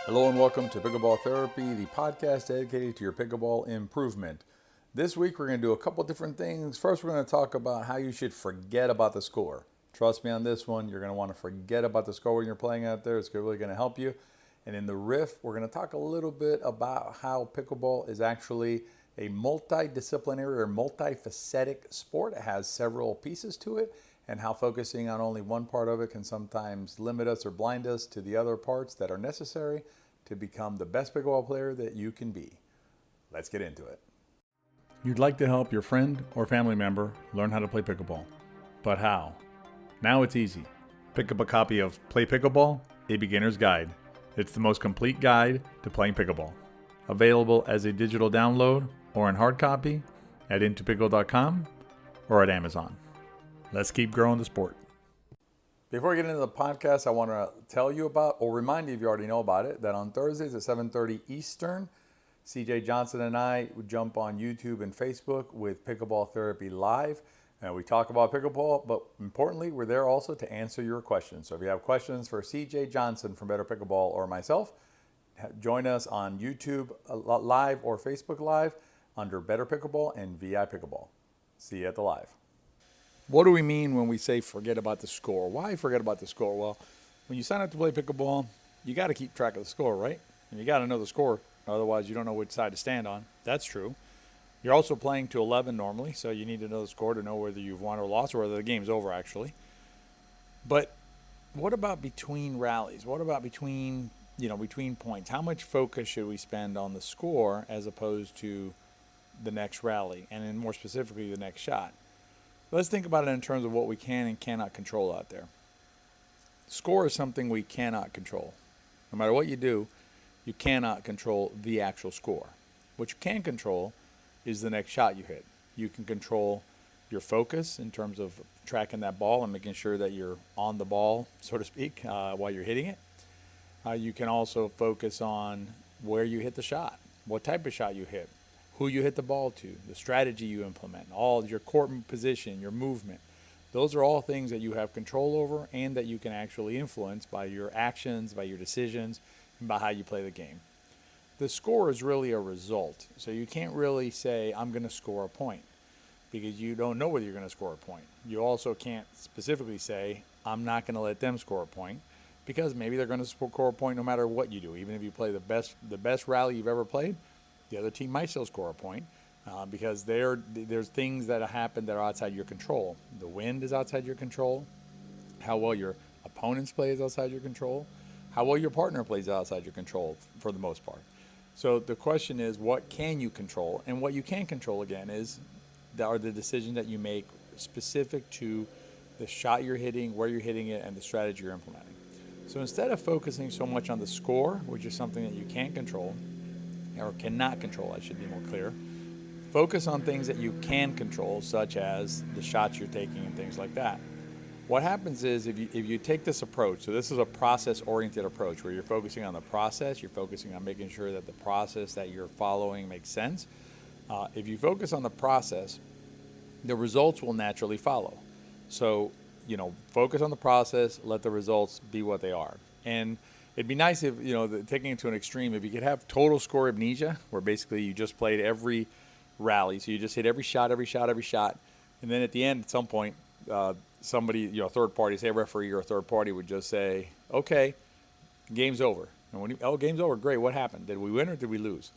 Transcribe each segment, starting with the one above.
Hello and welcome to Pickleball Therapy, the podcast dedicated to your pickleball improvement. This week we're going to do a couple different things. First, we're going to talk about how you should forget about the score. Trust me on this one, you're going to want to forget about the score when you're playing out there. It's really going to help you. And in the riff, we're going to talk a little bit about how pickleball is actually a multidisciplinary or multifaceted sport. It has several pieces to it, and how focusing on only one part of it can sometimes limit us or blind us to the other parts that are necessary to become the best pickleball player that you can be. Let's get into it. You'd like to help your friend or family member learn how to play pickleball, but how? Now it's easy. Pick up a copy of Play Pickleball, A Beginner's Guide. It's the most complete guide to playing pickleball. Available as a digital download or in hard copy at intopickle.com or at Amazon. Let's keep growing the sport. Before we get into the podcast, I want to tell you about, or remind you if you already know about it, that on Thursdays at 7:30 Eastern, CJ Johnson and I would jump on YouTube and Facebook with Pickleball Therapy Live. And we talk about pickleball, but importantly, we're there also to answer your questions. So if you have questions for CJ Johnson from Better Pickleball or myself, join us on YouTube Live or Facebook Live under Better Pickleball and VIPick. See you at the live. What do we mean when we say forget about the score? Why forget about the score? Well, when you sign up to play pickleball, you got to keep track of the score, right? And you got to know the score. Otherwise, you don't know which side to stand on. That's true. You're also playing to 11 normally, so you need to know the score to know whether you've won or lost or whether the game's over, actually. But what about between rallies? What about between points? How much focus should we spend on the score as opposed to the next rally, and then more specifically, the next shot? Let's think about it in terms of what we can and cannot control out there. Score is something we cannot control. No matter what you do, you cannot control the actual score. What you can control is the next shot you hit. You can control your focus in terms of tracking that ball and making sure that you're on the ball, so to speak, while you're hitting it. You can also focus on where you hit the shot, what type of shot you hit, who you hit the ball to, the strategy you implement, all your court position, your movement. Those are all things that you have control over and that you can actually influence by your actions, by your decisions, and by how you play the game. The score is really a result. So you can't really say, I'm going to score a point, because you don't know whether you're going to score a point. You also can't specifically say, I'm not going to let them score a point, because maybe they're going to score a point no matter what you do. Even if you play the best rally you've ever played, the other team might still score a point because there's things that happen that are outside your control. The wind is outside your control. How well your opponents play is outside your control. How well your partner plays is outside your control for the most part. So the question is, what can you control? And what you can control, again, are the decisions that you make specific to the shot you're hitting, where you're hitting it, and the strategy you're implementing. So instead of focusing so much on the score, which is something that you can't control, or cannot control, I should be more clear. Focus on things that you can control, such as the shots you're taking and things like that. What happens is if you take this approach, so this is a process-oriented approach where you're focusing on the process, you're focusing on making sure that the process that you're following makes sense. If you focus on the process, the results will naturally follow. So, focus on the process, let the results be what they are. And it'd be nice if, taking it to an extreme, if you could have total score amnesia, where basically you just played every rally. So you just hit every shot. And then at the end, at some point, somebody, a third party, say a referee or a third party would just say, okay, game's over. And game's over, great, what happened? Did we win or did we lose?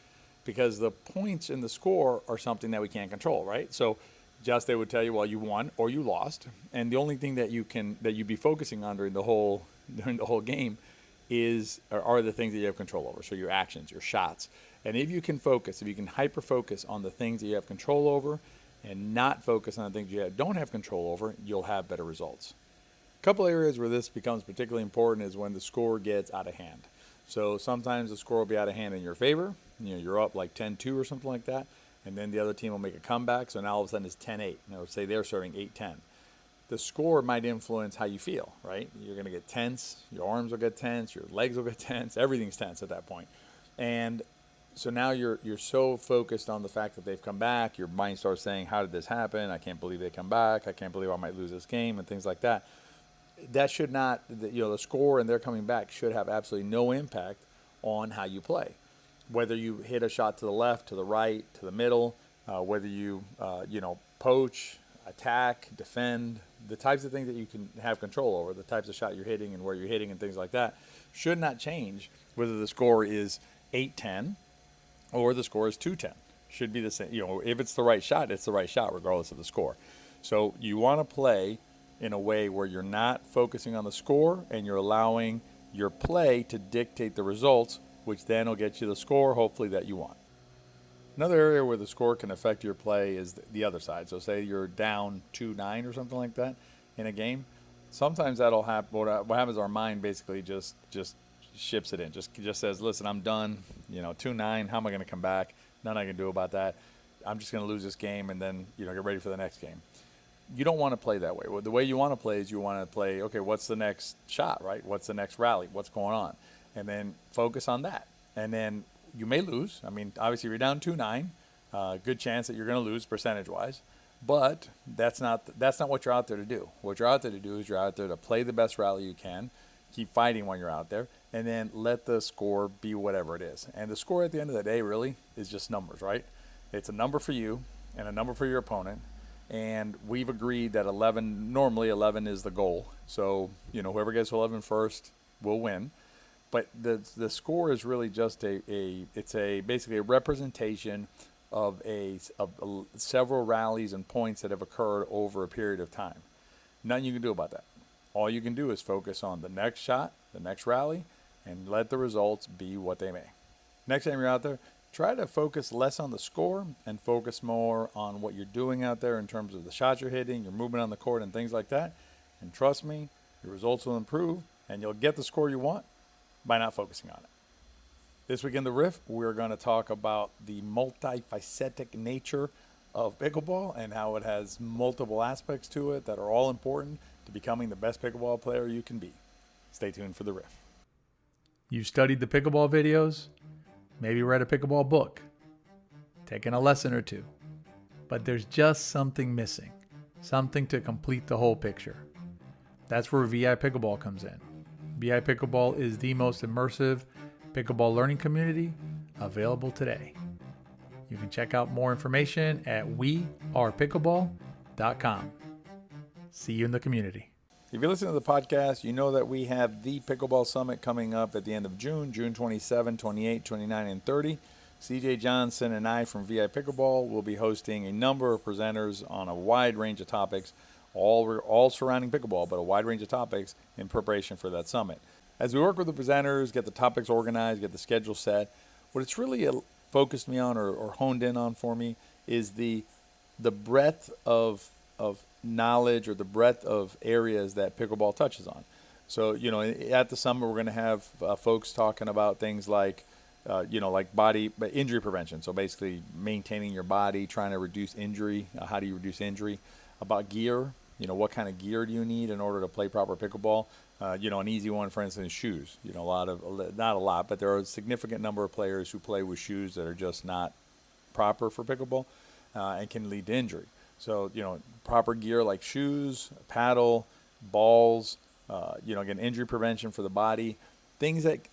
Because the points in the score are something that we can't control, right? So they would tell you, well, you won or you lost. And the only thing that you'd be focusing on during the whole game are the things that you have control over. So your actions, your shots. And if you can hyper focus on the things that you have control over and not focus on the things you don't have control over, you'll have better results. A couple areas where this becomes particularly important is when the score gets out of hand. So sometimes the score will be out of hand in your favor. You're up like 10-2 or something like that. And then the other team will make a comeback. So now all of a sudden it's 10-8. Say they're serving 8-10. The score might influence how you feel, right? You're going to get tense. Your arms will get tense. Your legs will get tense. Everything's tense at that point. And so now you're so focused on the fact that they've come back. Your mind starts saying, how did this happen? I can't believe they come back. I can't believe I might lose this game and things like that. That should not, the score and their coming back should have absolutely no impact on how you play. Whether you hit a shot to the left, to the right, to the middle, whether you, poach, attack, defend, the types of things that you can have control over, the types of shot you're hitting and where you're hitting and things like that, should not change whether the score is 8-10 or the score is 2-10. Should be the same. If it's the right shot, it's the right shot regardless of the score. So you want to play in a way where you're not focusing on the score and you're allowing your play to dictate the results, which then will get you the score, hopefully, that you want. Another area where the score can affect your play is the other side. So say you're down 2-9 or something like that in a game. Sometimes that'll happen. What happens, our mind basically just ships it in. Just says, listen, I'm done. 2-9, how am I going to come back? Nothing I can do about that. I'm just going to lose this game and then, get ready for the next game. You don't want to play that way. The way you want to play is you want to play, okay, what's the next shot, right? What's the next rally? What's going on? And then focus on that. And then you may lose. I mean, obviously, if you're down 2-9, good chance that you're going to lose percentage-wise. But that's not what you're out there to do. What you're out there to do is you're out there to play the best rally you can, keep fighting when you're out there, and then let the score be whatever it is. And the score at the end of the day really is just numbers, right? It's a number for you and a number for your opponent. And we've agreed that normally 11 is the goal. So, whoever gets 11 first will win. But the score is really just basically a representation of several rallies and points that have occurred over a period of time. Nothing you can do about that. All you can do is focus on the next shot, the next rally, and let the results be what they may. Next time you're out there, try to focus less on the score and focus more on what you're doing out there in terms of the shots you're hitting, your movement on the court, and things like that. And trust me, your results will improve, and you'll get the score you want by not focusing on it. This week in the Riff, we're going to talk about the multifaceted nature of pickleball and how it has multiple aspects to it that are all important to becoming the best pickleball player you can be. Stay tuned for the Riff. You've studied the pickleball videos, maybe read a pickleball book, taken a lesson or two, but there's just something missing, something to complete the whole picture. That's where VI Pickleball comes in. VI Pickleball is the most immersive pickleball learning community available today. You can check out more information at wearepickleball.com. See you in the community. If you listen to the podcast, you know that we have the Pickleball Summit coming up at the end of June 27, 28, 29, and 30. CJ Johnson and I from VI Pickleball will be hosting a number of presenters on a wide range of topics, all surrounding pickleball, but a wide range of topics in preparation for that summit. As we work with the presenters, get the topics organized, get the schedule set, what it's really focused me on or honed in on for me is the breadth of knowledge or the breadth of areas that pickleball touches on. So, at the summit, we're going to have folks talking about things like, like body injury prevention. So basically maintaining your body, trying to reduce injury. How do you reduce injury? About gear, what kind of gear do you need in order to play proper pickleball? An easy one, for instance, is shoes. Not a lot, but there are a significant number of players who play with shoes that are just not proper for pickleball and can lead to injury. So, proper gear like shoes, paddle, balls, again, injury prevention for the body, things that,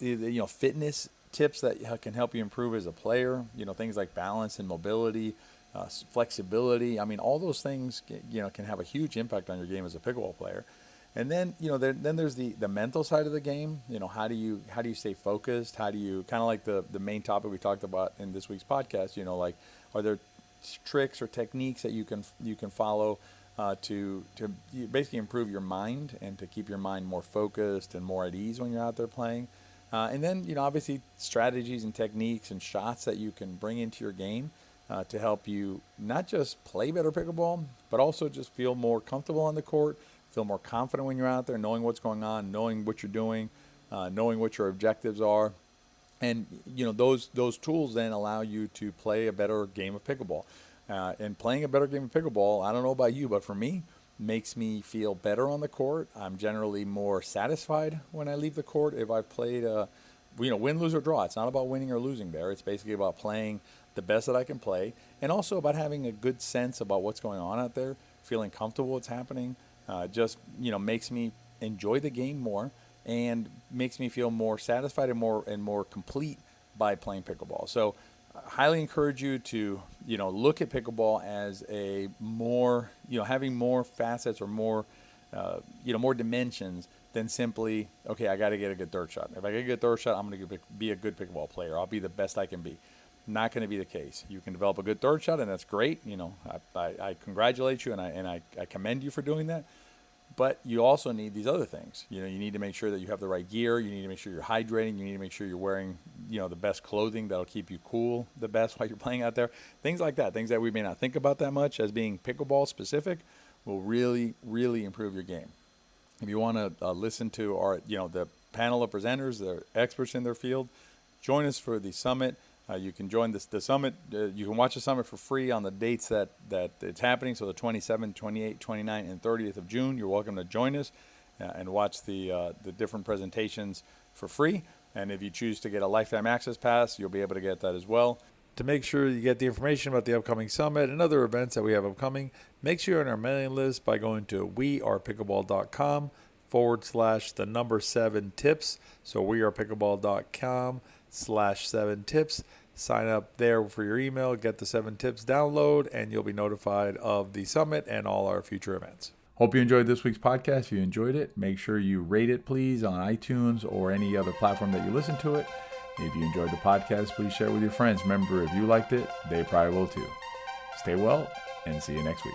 fitness tips that can help you improve as a player, things like balance and mobility, flexibility. I mean, all those things, can have a huge impact on your game as a pickleball player. And then, then there's the mental side of the game. How do you stay focused? How do you, kind of like the main topic we talked about in this week's podcast, are there tricks or techniques that you can follow to basically improve your mind and to keep your mind more focused and more at ease when you're out there playing. And then, obviously strategies and techniques and shots that you can bring into your game to help you not just play better pickleball, but also just feel more comfortable on the court, feel more confident when you're out there, knowing what's going on, knowing what you're doing, knowing what your objectives are. And, those tools then allow you to play a better game of pickleball. And playing a better game of pickleball, I don't know about you, but for me, makes me feel better on the court. I'm generally more satisfied when I leave the court if I've played, win, lose, or draw. It's not about winning or losing there. It's basically about playing the best that I can play, and also about having a good sense about what's going on out there, feeling comfortable what's happening. Just makes me enjoy the game more. and makes me feel more satisfied and more complete by playing pickleball. So I highly encourage you to, look at pickleball as a more, having more facets or more, more dimensions than simply, okay, I got to get a good third shot. If I get a good third shot, I'm going to be a good pickleball player. I'll be the best I can be. Not going to be the case. You can develop a good third shot, and that's great. I congratulate you, and I commend you for doing that. But you also need these other things. You need to make sure that you have the right gear. You need to make sure you're hydrating. You need to make sure you're wearing, the best clothing that'll keep you cool the best while you're playing out there. Things like that. Things that we may not think about that much as being pickleball specific will really, really improve your game. If you want to listen to our, the panel of presenters, they're experts in their field, join us for the summit. You can join the summit. You can watch the summit for free on the dates that it's happening. So the 27th, 28th, 29th, and 30th of June. You're welcome to join us and watch the different presentations for free. And if you choose to get a lifetime access pass, you'll be able to get that as well. To make sure you get the information about the upcoming summit and other events that we have upcoming, make sure you're on our mailing list by going to wearepickleball.com/7tips. So wearepickleball.com/7tips. Sign up there for your email, get the 7 tips download, and you'll be notified of the summit and all our future events. Hope you enjoyed this week's podcast. If you enjoyed it, make sure you rate it, please, on iTunes or any other platform that you listen to it. If you enjoyed the podcast, please share it with your friends. Remember, if you liked it, they probably will too. Stay well, and see you next week.